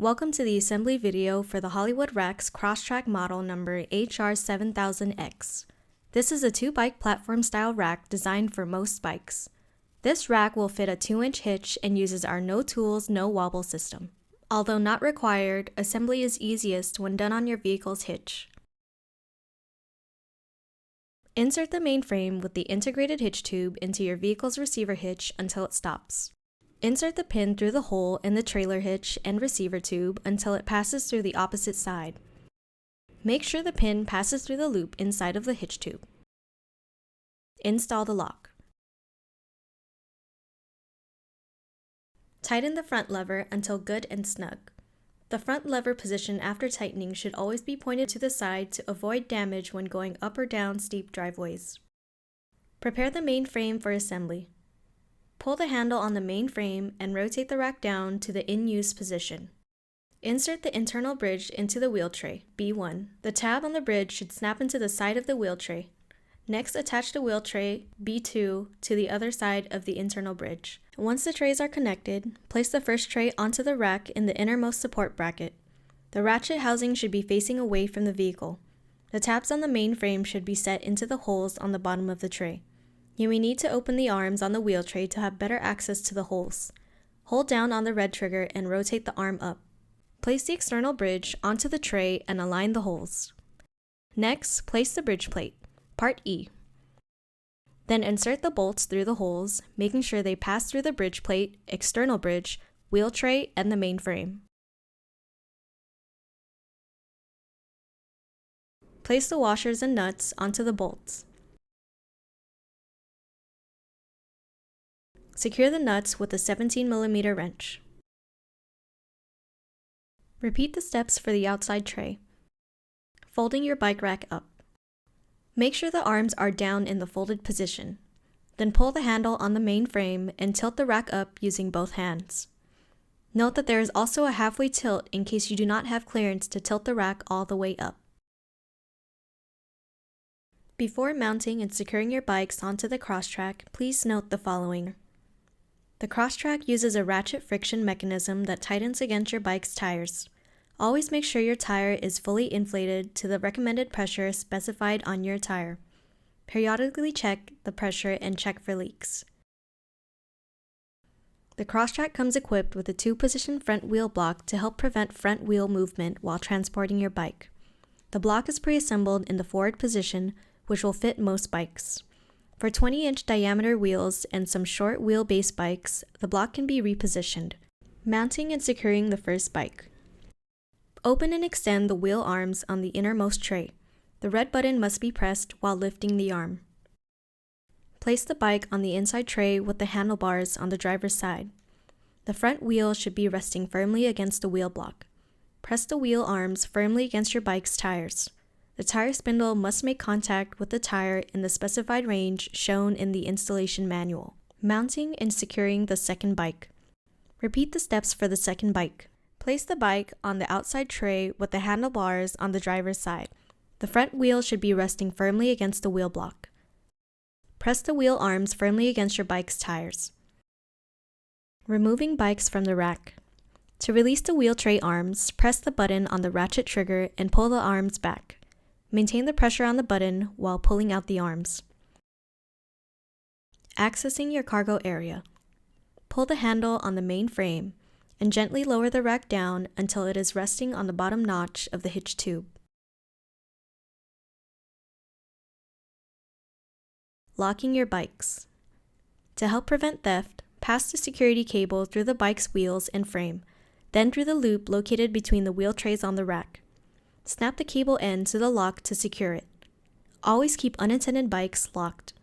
Welcome to the assembly video for the Hollywood Racks CrossTrack model number HR7000X. This is a 2-bike platform style rack designed for most bikes. This rack will fit a 2-inch hitch and uses our no tools, no wobble system. Although not required, assembly is easiest when done on your vehicle's hitch. Insert the main frame with the integrated hitch tube into your vehicle's receiver hitch until it stops. Insert the pin through the hole in the trailer hitch and receiver tube until it passes through the opposite side. Make sure the pin passes through the loop inside of the hitch tube. Install the lock. Tighten the front lever until good and snug. The front lever position after tightening should always be pointed to the side to avoid damage when going up or down steep driveways. Prepare the main frame for assembly. Pull the handle on the main frame and rotate the rack down to the in-use position. Insert the internal bridge into the wheel tray, B1. The tab on the bridge should snap into the side of the wheel tray. Next, attach the wheel tray, B2, to the other side of the internal bridge. Once the trays are connected, place the first tray onto the rack in the innermost support bracket. The ratchet housing should be facing away from the vehicle. The tabs on the main frame should be set into the holes on the bottom of the tray. You may need to open the arms on the wheel tray to have better access to the holes. Hold down on the red trigger and rotate the arm up. Place the external bridge onto the tray and align the holes. Next, place the bridge plate, part E. Then insert the bolts through the holes, making sure they pass through the bridge plate, external bridge, wheel tray, and the main frame. Place the washers and nuts onto the bolts. Secure the nuts with a 17mm wrench. Repeat the steps for the outside tray, folding your bike rack up. Make sure the arms are down in the folded position. Then pull the handle on the main frame and tilt the rack up using both hands. Note that there is also a halfway tilt in case you do not have clearance to tilt the rack all the way up. Before mounting and securing your bikes onto the CrossTrack, please note the following. The CrossTrack uses a ratchet friction mechanism that tightens against your bike's tires. Always make sure your tire is fully inflated to the recommended pressure specified on your tire. Periodically check the pressure and check for leaks. The CrossTrack comes equipped with a 2-position front wheel block to help prevent front wheel movement while transporting your bike. The block is pre-assembled in the forward position, which will fit most bikes. For 20-inch diameter wheels and some short wheelbase bikes, the block can be repositioned. Mounting and securing the first bike. Open and extend the wheel arms on the innermost tray. The red button must be pressed while lifting the arm. Place the bike on the inside tray with the handlebars on the driver's side. The front wheel should be resting firmly against the wheel block. Press the wheel arms firmly against your bike's tires. The tire spindle must make contact with the tire in the specified range shown in the installation manual. Mounting and securing the second bike. Repeat the steps for the second bike. Place the bike on the outside tray with the handlebars on the driver's side. The front wheel should be resting firmly against the wheel block. Press the wheel arms firmly against your bike's tires. Removing bikes from the rack. To release the wheel tray arms, press the button on the ratchet trigger and pull the arms back. Maintain the pressure on the button while pulling out the arms. Accessing your cargo area. Pull the handle on the main frame and gently lower the rack down until it is resting on the bottom notch of the hitch tube. Locking your bikes. To help prevent theft, pass the security cable through the bike's wheels and frame, then through the loop located between the wheel trays on the rack. Snap the cable end to the lock to secure it. Always keep unattended bikes locked.